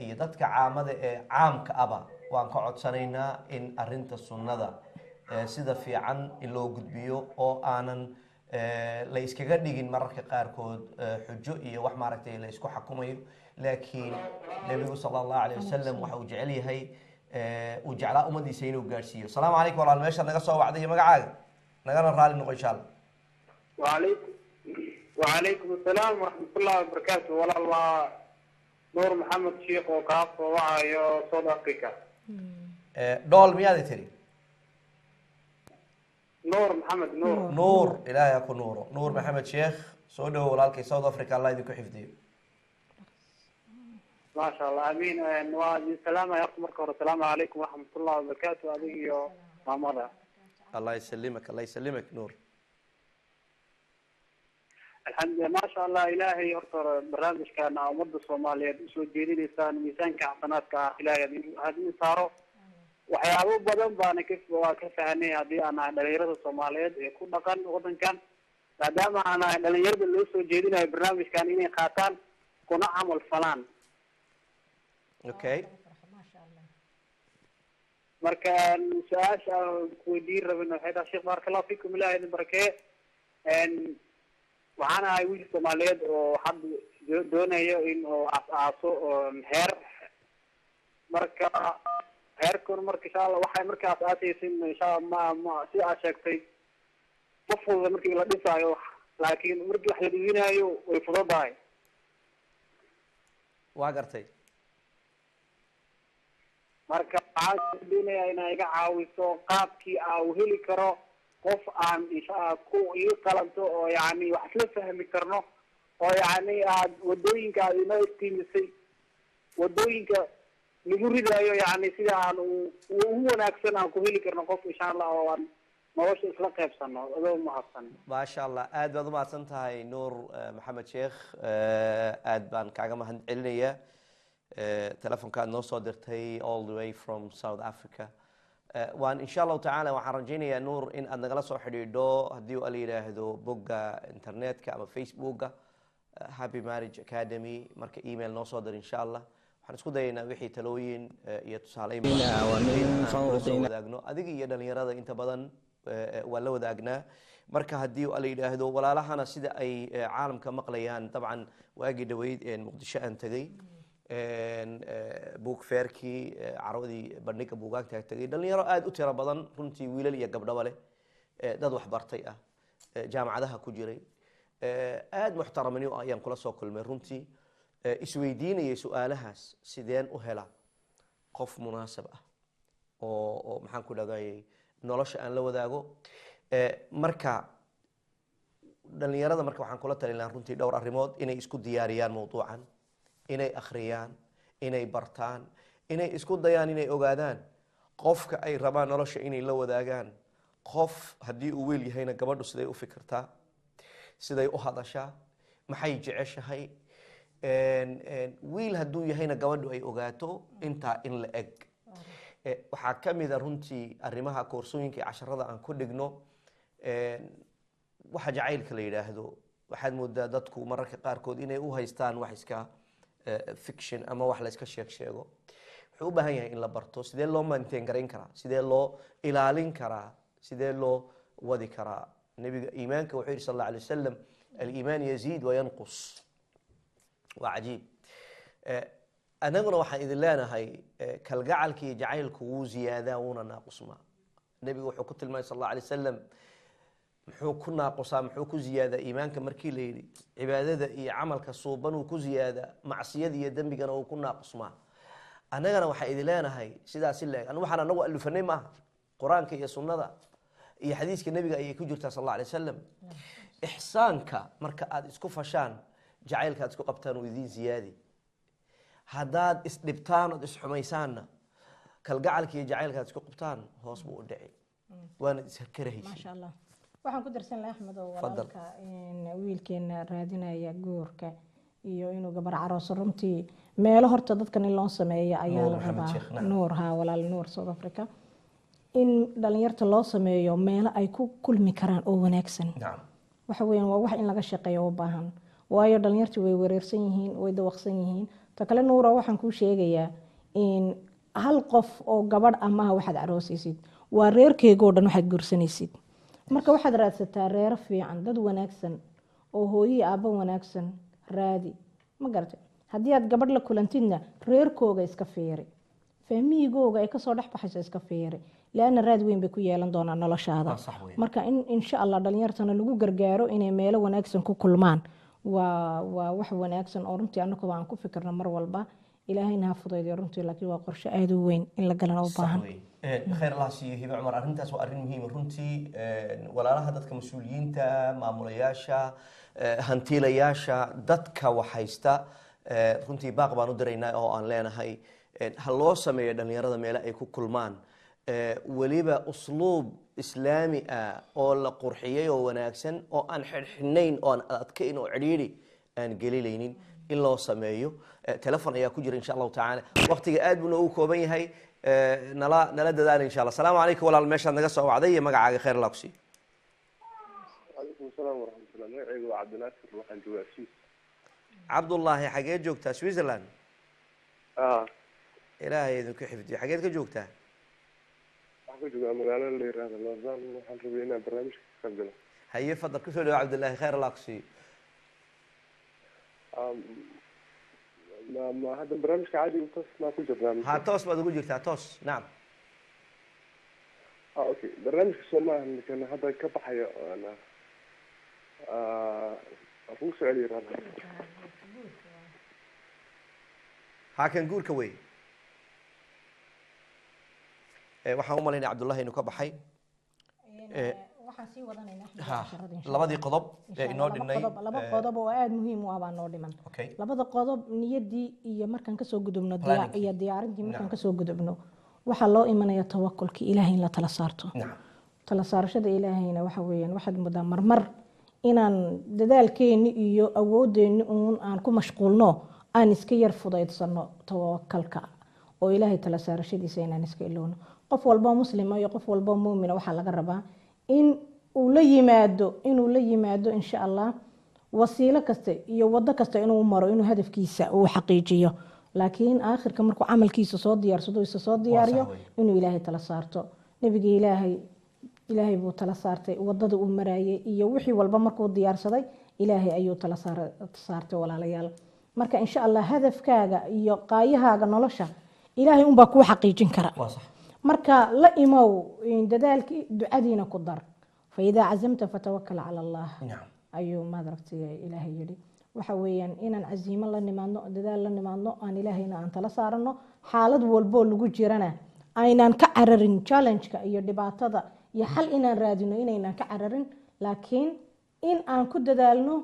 iyo dadka caamada ee caamka aba waan ka codsanaynaa in arinta sunnada sida fiican in loo gudbiyo oo aanan la iskaga dhigin mararka qaarkood xujo iyo wax maaragtay la isku xukumayo laakiin nabigu sallallahu alayhi wasallam waxa uu jecel yahay uu jeclaa ummadiisa inuu gaarsiiyo salaamu calaykum walaal meesha naga soo wacday magacaaga nagana raali noqo insha allah وعليكم السلام ورحمة الله وبركاته والله نور محمد شيخ وكاف وعيو صوت أفريقيا دول ميادي تري نور محمد نور إلهي أكون نور محمد شيخ سودو ولالكي صوت أفريقيا الله يديكو حفظي ما شاء الله أمين وادي السلامة يا أخي مركور السلام عليكم ورحمة الله وبركاته هذه مامورة الله يسلمك الله يسلمك نور الحمد لله ما شاء الله إلهي أرطر برنامج كان أمد الصومالية سو جديد لسان ميزان كعصنات كإلهي هذه صاروا وحيابو بدن بانا كيف هني هذه أنا دليرة الصومالية يكون نقل وطن كان بعدما أنا دليرة اللي سو جديد برنامج كان إني خاتان كنا عمل فلان أوكي مركان سؤال كودير ربنا هذا الشيخ بارك الله فيكم إلهي البركة waxaan ahay wiil Soomaaliyeed oo hadda doonayo in uu aaso heer marka heerkor marka insha Allah waxay markaas aasaysin insha Allah ma si aad sheegtay qofka markii la dhisayo laakiin markii wax la dhiginayo way fududahay waa gartay marka waxaan doonayaa inay iga caawiso qaabkii aan u heli karo qof aan insha ku ii qalanto oo yaani wax la fahmi karno oo yaani aad wadooyinka inoo istiimisay wadooyinka lagu ridayo yaani sida aan ugu wanaagsan aan ku heli karno qof insha Allah oo aan nolosha isla qaybsano adoo mahadsan ma sha Allah aad baad u mahadsan tahay Nuur Maxamed Sheekh aad baan kaaga mahad celinayaa telefoonka noo soo dirtay all the way from South Africa وان ان شاء الله تعالى waxaan rajaynayaa nuur in aad nagala soo xidhiidho hadii uu yiraahdo bogga internetka ama facebooka happy marriage academy marka email noo soo dir insha Allah waxaan isku dayaynaa wixii talooyin iyo tusaaleyn wadaagno adiga iyo dhalinyarada inta badan waa la wadaagnaa marka hadii uu yiraahdo walaalahana sida ay caalamka maqlayaan dabcan waagi dhaweyd ee muqdisho aan tagay buug feerkii carwadii bandhiga buugaagta tagay dhalinyaro aad u tiro badan runtii wiilal iyo gabdhaba leh dad wax bartay ah jaamacadaha ku jiray aad muxtaramani ayaan kula soo kulmay runtii isweydiinayay su'aalahaas sideen u hela qof munaasab ah oo maxaan ku dhagayay nolosha aan la wadaago marka dhalinyarada marka waxaan kula talinaa runtii dhowr arrimood inay isku diyaariyaan mawduucan inay akhriyaan inay bartaan inay isku dayaan inay ogaadaan qofka ay rabaan nolosha inay la wadaagaan qof haddii uu wiil yahayna gabadhu siday u fikirtaa, siday u hadashaa, maxay jeceshahay. wiil hadduu yahayna gabadhu ay ogaato intaa in la eg. waxaa ka mid a runtii arrimaha koorsooyinka iyo casharada aan ku dhigno waxa jacaylka la yidhaahdo. waxaad moodaa dadku mararka qaarkood inay u haystaan wax iska fiction ama wax la iska sheego. wuxuu u baahan yahay in la barto sidee loo maintain garayn karaa, sidee loo ilaalin karaa, sidee loo wadi karaa. nabiga iimaanka wuxuu yidhi sal alla alay wasalam aliimaan yaziid wayanqus. waa cajiib. anaguna waxaan idin leenahay kalgacalka iyo jacaylku wuu ziyaadaa wuuna naaqusmaa. nabigu wuxuu ku tilmaamay sal alla alay wasalam muxuu ku naaqusaa, muxuu ku ziyaadaa iimaanka markii la yidhi cibaadada iyo camalka suuban uu ku ziyaadaa, macsiyada iyo dembigana uu ku naaqusmaa. annagana waxaan idin leenahay sidaasi leeg. waxaan anagu alufanay maaha, qur-aanka iyo sunnada iyo xadiiska nebiga ayay ku jirtaa sal alla alay wasalam. ixsaanka marka aad isku fashaan jacaylka aad isku qabtaan uu idiin ziyaadi. haddaad isdhibtaan ood isxumaysaanna kalgacalka iyo jacaylka aad isku qabtaan hoos buu u dhici, waana iskarahaysa. maasha allah. waxaan ku darsan lahaa axmed oo walaalka wiilkeena raadinaya guurka iyo inuu gabar carooso, runtii meelo horta dadkan in loo sameeyo ayaa la rabaa. nuur walaal nuur South Africa, in dhalinyarta loo sameeyo meelo ay ku kulmi karaan oo wanaagsan. waxa weeyaan waa wax in laga shaqeeyo u baahan, waayo dhalinyartu way wareersan yihiin, way dawaqsan yihiin. ta kale nuura waxaan kuu sheegayaa in hal qof oo gabadh amaha waxaad caroosaysid waa reerkeegoo dhan waxaad guursanaysid. marka waxaad raadsataa reero fiican, dad wanaagsan oo hooyii aabba wanaagsan raadi. ma garata haddii aad gabadh la kulantidna reerkooga iska fiiri, fahmiyigooga ay kasoo dhex baxayso iska fiiri, laana raad weyn bay ku yeelan doonaa noloshaada. marka in insha allah dhalinyartana lagu gargaaro inay meelo wanaagsan ku kulmaan waa wax wanaagsan oo runtii anagu aan ku fikirno mar walba. ilaahayna ha fudaydiyo runtii, laakiin waa qorshe aad u weyn in la galana u baahan. khayr allah siiyo hibe cumar. arrintaas waa arrin muhiim runtii. walaalaha dadka mas-uuliyiinta, maamulayaasha, hantiilayaasha, dadka wax haysta, runtii baaq baan u diraynaa oo aan leenahay ha loo sameeyo dhalinyarada meelo ay ku kulmaan, weliba usluub islaami ah oo la qurxiyey oo wanaagsan oo aan xidhxidhnayn oo aan adkayn oo cidhiidhi aan gelilaynin in loo sameeyo. telefon ayaa ku jira insha allahu tacaala. waqtiga aad buu noogu kooban yahay, nala dadaala insha allah. asalaamu calaykum walaal, meeshaad naga soo wacday iyo magacaaga. khayr allah ku sii. وعليكم السلام ورحمة الله. magacaygu waa cabdinaasir, waxaan joogaa Swiss. cabdullaahi xagee joogtaa? Switzerland. ilaahay idinku xifdiyo. xageed ka joogtaa? waxaan ka joogaa magaalada la yiraahdo Lausanne. waxaan rabay inaan barnaamijka ka qayb galo. haye fadal kusoo dhawo cabdullaahi. khayr allah ku siiyo. ma hadda barnaamijka caadiga toos maa ku jirnaa? ha toos baad ugu jirtaa, toos. nacam. okay. barnaamijka Soomaaliya ninkan hadda ka baxayo ruu soo celiyo rabaa. ha kan guurka wey. waxaan u malaynaya cabdullaahi inuu ka baxay. waxaan sii labadii qodob ee inoo dhinay, laba qodob oo aad muhiim u ah baa noo dhiman. labada qodob niyadii iyo markaan kasoo gudubno iyo diyaarintii markaan kasoo gudubno waxaa loo imanaya tawakulki ilaahay in la tala saarto. tala saarashada ilaahayna waxa weeyaan waxaad moodaa marmar inaan dadaalkeeni iyo awoodeeni uun aan ku mashquulno, aan iska yar fudaydsano tawakalka oo ilaahay tala saarashadiisa inaan iska ilowno. qof walba muslima iyo qof walba muumina waxaa laga rabaa in uu la yimaado insha allah wasiilo kasta iyo wado kasta inuu maro, inuu hadafkiisa uu xaqiijiyo. laakiin aakhirka markuu camalkiisa soo diyaarsado isa soo diyaariyo inuu ilaahay tala saarto. nabiga ilaahay buu tala saartay, wadada uu marayay iyo wixii walba markuu diyaarsaday ilaahay ayuu tala saartay walaalayaal. marka insha allah hadafkaaga iyo qaayahaaga nolosha ilaahay unbaa kuu xaqiijin kara. marka la imow dadaalkii, ducadiina ku dar. faidaa cazamta fatawakal cala allah ayuu maadaragtay ilaahay yidhi. waxa weeyaan inaan caziimo la nimaadno, dadaal la nimaadno, aan ilaahayna aan tala saarano. xaalad walboo lagu jirana aynaan ka cararin challenge-ka iyo dhibaatada iyo xal inaan raadino, inaynaan ka cararin, laakiin in aan ku dadaalno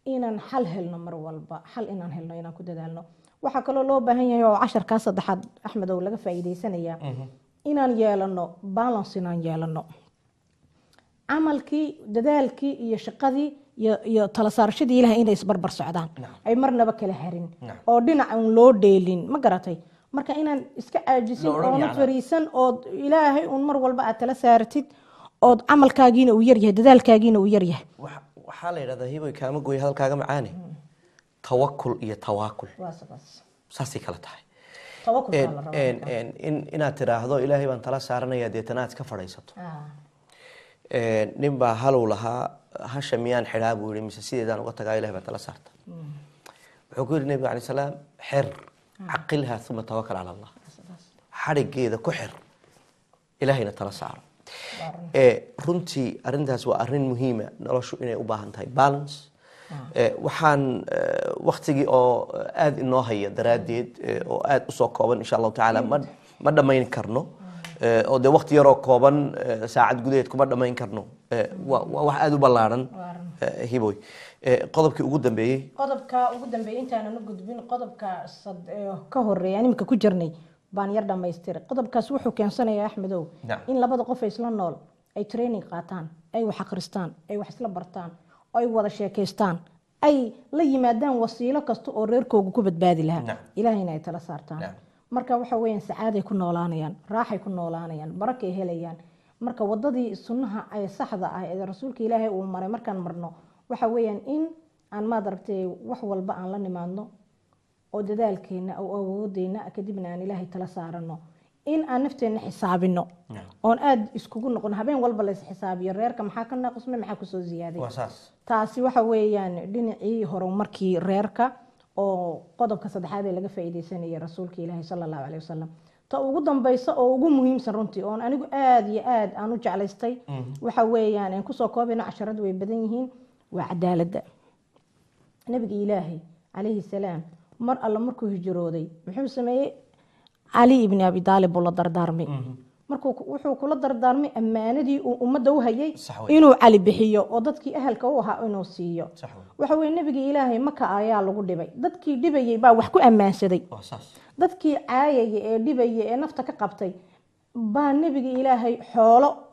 inaan xal helno. mar walba xal inaan helno, inaan ku dadaalno. waxaa kaloo loo baahan yahay oo casharkaa saddexaad axmed oo laga faa'iideysanaya inaan yeelano balance, inaan yeelano camalkii dadaalkii iyo shaqadii iyo tala saarashadii ilaahay inay isbarbar socdaan ay marnaba kala harin oo dhinac aan loo dheelin ma garatay marka inaan iska caajisin oo na fariisan oo ilaahay un mar walba aad tala saaratid oo camalkaagiina uu yar yahay dadaalkaagiina uu yar yahay waxaa la yiraahdaa hiboy kaama gooy hadalkaaga macaani tawakkul iyo tawaakul saasay kala tahay inaad tiraahdo ilaahay baan tala saaranayaa deetana aad iska fadhiisato nin baa halow lahaa hasha miyaan xidhaa buu yidhi mise sideedaan uga tagaa ilahay baan tala saarta wuxuu ku yidhi nebiga calay salaam xir caqilhaa uma tawakal cala allah xadhigeeda ku xir ilaahayna tala saaro runtii arrintaas waa arrin muhiima noloshu inay u baahan tahay balance waxaan waktigii oo aada inoo haya daraaddeed oo aada usoo kooban insha allahu tacaala ma dhammayn karno oo dee wakti yaroo kooban saacad gudaheed kuma dhammayn karno waa wax aada u ballaaran hiboy qodobkii ugu dambeeyey intaanan u gudbin qodobka ka horeeya imika ku jirnay baan yar dhamaystiray qodobkaas wuxuu keensanayaa axmedow in labada qof ay isla nool ay training qaataan ay wax akhristaan ay wax isla bartaan ay wada sheekaystaan ay la yimaadaan wasiilo kasta oo reerkooga ku badbaadi lahaa ilaahayna ay tala saartaan marka waxa weeyaan sacaaday ku noolaanayaan raaxay ku noolaanayaan barakay helayaan marka wadadii sunnaha ay saxda ah ee rasuulka ilaahay uu maray markaan marno waxa weeyaan in aan maad aragtay wax walba aan la nimaadno oo dadaalkeena oo awoodeena kadibna aan ilaahay tala saarano in aan nafteena xisaabino oon aad iskugu noqon habeen walba la xisaabiyo reerka maxaa ka naaqusmay maxaa ku soo ziyaaday taasi waxa weeyaan dhinacii horumarkii reerka oo qodobka saddexaad ee laga faa'iideysanayay rasuulka ilaahay sallallahu alayhi wasallam ta ugu dambaysa oo ugu muhiimsan runtii oo anigu aad iyo aad aan u jeclaystay waxa weeyaan aan ku soo koobino casharadu way badan yihiin waa cadaaladda nabiga ilaahay alayhi salaam mar alla markuu hijrooday muxuu sameeyay Ali ibn Abi Talib la dardaarmay wuxuu kula dardaarmay ammaanadii uu ummadda u hayay inuu cali bixiyo oo dadkii ahalka u ahaa inuu siiyo waxa weeye nabiga ilaahay maka ayaa lagu dhibay dadkii dhibayay baa wax ku ammaansaday dadkii caayay ee dhibayay ee nafta ka qabtay baa nabiga ilaahay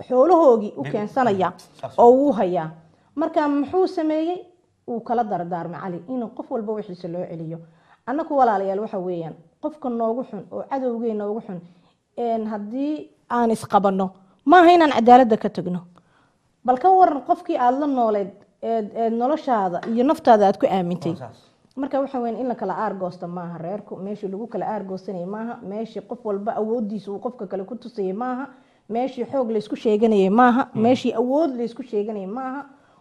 xoolahoogii u keensanaya oo uu hayaa marka muxuu sameeyay uu kala dardaarmay cali inuu qof walba wixiisa loo celiyo annagu walaalayaal waxa weeyaan qofka noogu xun oo cadowgeena ugu xun haddii aan isqabano maaha inaan cadaaladda ka tagno bal ka waran qofkii aada la nooleed noloshaada iyo naftaada aad ku aamintay marka waxa weyn in la kala aargoosta maaha reerku meeshii lagu kala aargoosanayay maaha meeshii qof walba awoodiisa uu qofka kale ku tusayay maaha meeshii xoog la isku sheeganayay maaha meeshii awood la isku sheeganayay maaha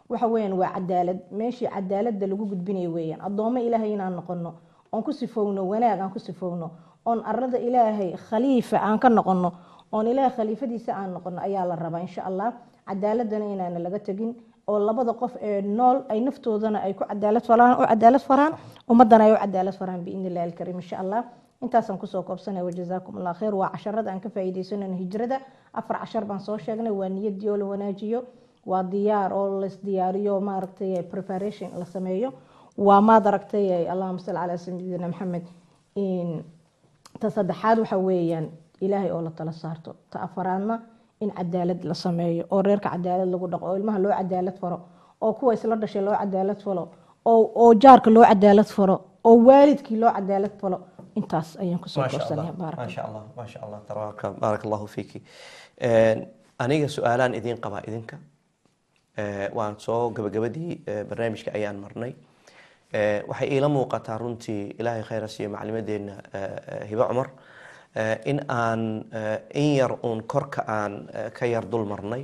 waxa weeyaan waa cadaalad meeshii cadaaladda lagu gudbinayo weeyaan addoomo ilaahay inaan noqono oon ku sifowno wanaag aan ku sifowno oon arada ilaahay khaliifa aan ka noqono oon ilaahay khaliifadiisa aan noqono ayaa la rabaa insha allah cadaaladana inaan laga tagin oo labada qof ee nool ay naftoodana ay ku cadaalad faraan ummadana ay u cadaalad faraan biidnillahi alkariim insha allah intaasaan kusoo koobsanay wajazaakum allah khayr waa casharada aan ka faa'iideysanayno hijrada 4 cashar baan soo sheegnay waa niyadii oo la wanaajiyo waa diyaar oo la isdiyaariyo maaragtay preparation la sameeyo waa maad aragtay allahumma salli ala sayyidina maxamed in ta saddexaad waxa weeyaan ilaahay oo la tala saarto ta afaraadna in cadaalad la sameeyo oo reerka cadaalad lagu dhaqo oo ilmaha loo cadaalad faro oo kuwa isla dhashay loo cadaalad falo oo jaarka loo cadaalad faro oo waalidkii loo cadaalad falo intaas ayaan ku soo koobsanay ma sha Allah barakallahu fiiki aniga su'aalaan idin qaba idinka waan soo gabagabadii barnaamijka ayaan marnay waxay ila muuqataa runtii ilaahay khayr siiyo macluumadeena hiba Umar in aan in yar uun korka aan ka yar dul marnay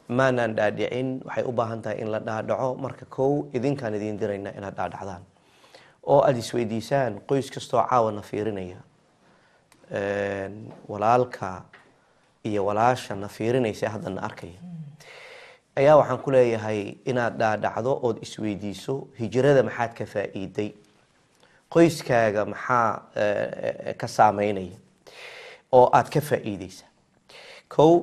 maanan dhaadhicin waxay u baahan tahay in la dhaadhaco marka kow idinkaan idin dirayna inaad dhaadhacdaan oo aad isweydiisaan qoys kastoo caawana fiirinaya walaalka iyo walaasha na fiirinaysa haddana arkaya ayaa waxaan ku leeyahay inaad dhaadhacdo ood isweydiiso hijrada maxaad ka faa'iiday qoyskaaga maxaa ka saameynaya oo aad ka faa'iideysa kow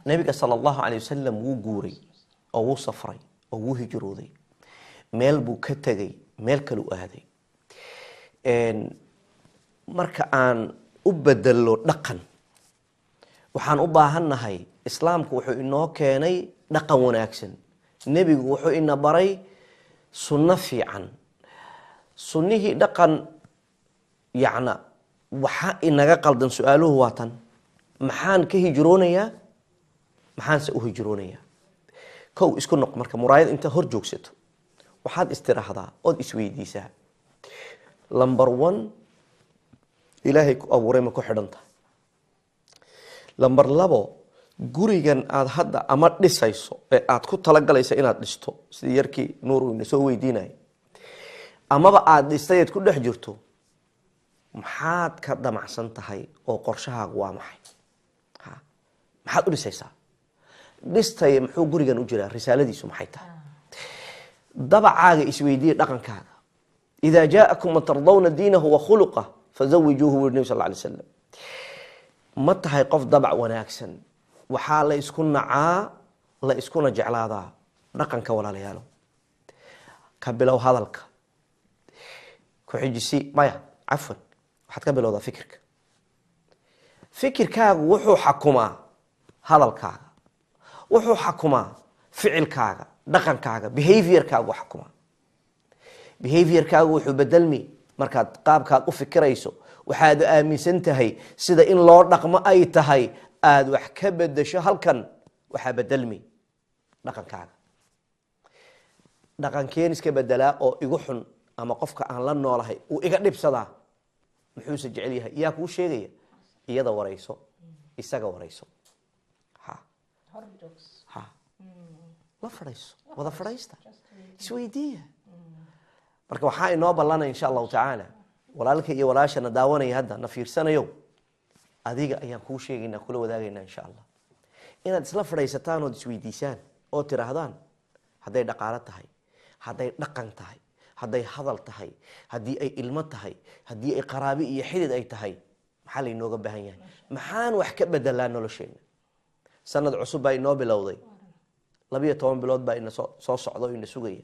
nabiga sallallahu alayhi wasallam wuu guuray oo wuu safray oo wuu hijrooday meel buu ka tagay meel kale u aaday marka aan u bedelo dhaqan waxaan u baahannahay islaamku wuxuu inoo keenay dhaqan wanaagsan. nebigu wuxuu ina baray sunno fiican. sunnihii dhaqan yacna waxaa inaga qaldan. su-aaluhu waa tan: maxaan ka hijroonayaa, maxaanse u hijroonayaa? kow isku noq. marka muraayad intaad hor joogsato waxaad istiraahdaa ood isweydiisaa, number 1 ilaahay ku abuuray ma ku xidhan tahay? number 2 gurigan aad hadda ama dhisayso ee aad ku talagalaysa inaad dhisto, sidii yarkii nuur uu ina soo weydiinayay, amaba aad dhistayeed ku dhex jirto, maxaad ka damacsan tahay oo qorshahaagu waa maxay? maxaad u dhisaysaa? dhistay muxuu gurigan u jiraa? risaaladiisu maxay tahay? dabacaaga isweydiiye, dhaqankaaga. idaa jaa'akum man tardawna diinahu wa khuluqah fazawijuuhu wuri nabi sal lla alay wasalam. ma tahay qof dabac wanaagsan? waxaa la isku nacaa, la iskuna jeclaadaa dhaqanka. walaalayaalo, ka bilow hadalka, ku xijisi maya cafwan, waxaad ka bilowdaa fikirka. fikirkaagu wuxuu xakumaa hadalkaaga, wuxuu xakumaa ficilkaaga, dhaqankaaga, behaviorkaagu xakumaa. behaviorkaagu wuxuu bedelmi markaad qaabkaad u fikirayso. waxaad aaminsan tahay sida in loo dhaqmo ay tahay, aada wax ka bedesho halkan, waxaa bedelmi dhaqankaaga. dhaqankeen iska bedelaa oo igu xun, ama qofka aan la noolahay uu iga dhibsadaa, muxuuse jecel yahay? yaa kuu sheegaya? iyada warayso, isaga warayso. la fadhiiso, wada fadhiista, isweydiiya. marka waxaa inoo ballanaya insha allahu tacaala, walaalka iyo walaashana daawanaya hadda na fiirsanayo, adiga ayaan kuu sheegaynaa, kula wadaagaynaa insha allah, inaad isla fadhiisataan ood isweydiisaan oo tiraahdaan, hadday dhaqaalo tahay, hadday dhaqan tahay, hadday hadal tahay, haddii ay ilmo tahay, haddii ay qaraabi iyo xidid ay tahay, maxaa laynooga baahan yahay? maxaan wax ka bedelaa nolosheena? sanad cusub baa inoo bilowday, 12 bilood baa ina soo socda oo ina sugaya.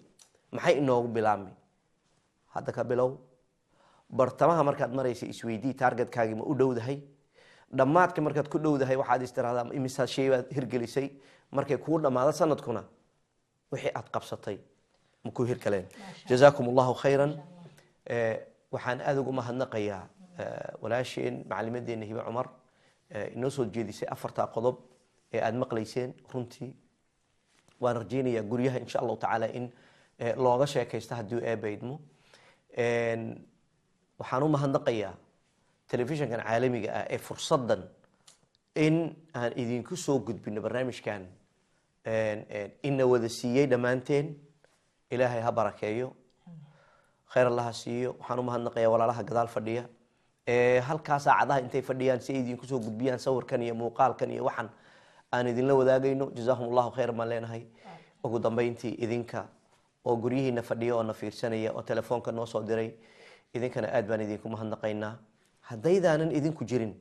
maxay inoogu bilaabmay? hadda ka bilow. bartamaha markaad maraysa isweydii, targetkaagii ma u dhowdahay? dhammaadka markaad ku dhowdahay waxaad istiraahdaa imisa shay baad hirgelisay. markay kuu dhammaado sanadkuna wixii aad qabsatay ma ku hirgaleen? jazaakum allahu khayran. waxaan aada ugu mahadnaqayaa walaasheen macalimadeena hibe cumar, inoo soo jeedisay 4 qodob ee aada maqlayseen. runtii waan rajeynayaa guryaha insha allahu tacaala in looga sheekaysto haddii eebba idmo. waxaan u mahadnaqayaa telefishinkan caalamiga ah ee fursadan in aan idinku soo gudbino barnaamijkan ina wada siiyey dhammaanteen. ilaahay ha barakeeyo, khayr allaha siiyo. waxaan u mahadnaqayaa walaalaha gadaal fadhiya halkaa saacadaha intay fadhiyaan si ay idinku soo gudbiyaan sawirkan iyo muuqaalkan iyo waxan aan idinla wadaagayno. jazaahum allahu khayr baan leenahay. ugu dambeyntii idinka oo guryihiina fadhiya oo na fiirsanaya oo telefoonka noo soo diray, idinkana aad baan idinku mahadnaqaynaa. haddaydaanan idinku jirin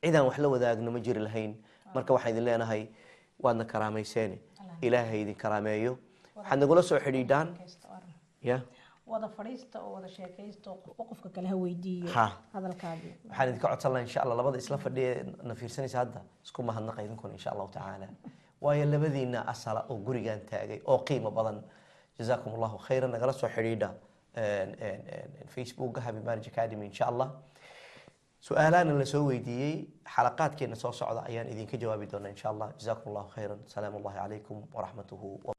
cidaan wax la wadaagno ma jiri lahayn. marka waxaan idin leenahay waadna karaamayseene, ilaahay idin karaameeyo. waxaad nagula soo xidhiidhaan wada fadhiista oo wada sheekaysta oo qofka kale ha weydiiyo hadalkaadii. waxaan idinka codsan lahaa insha allah labada isla fadhiya na fiirsanaysa hadda isku mahadnaqa idinkuna insha allahu tacaala, waayo labadiina asala oo gurigan taagay oo qiimo badan. jazaakum allahu khayran. nagala soo xidhiidha facebooka Happy Marriage Academy insha allah. su-aalaana la soo weydiiyey xalaqaadkeena soo socda ayaan idinka jawaabi doonaa insha allah. jazaakum allahu khayran. salaamu allahi calaykum waraxmatuhu.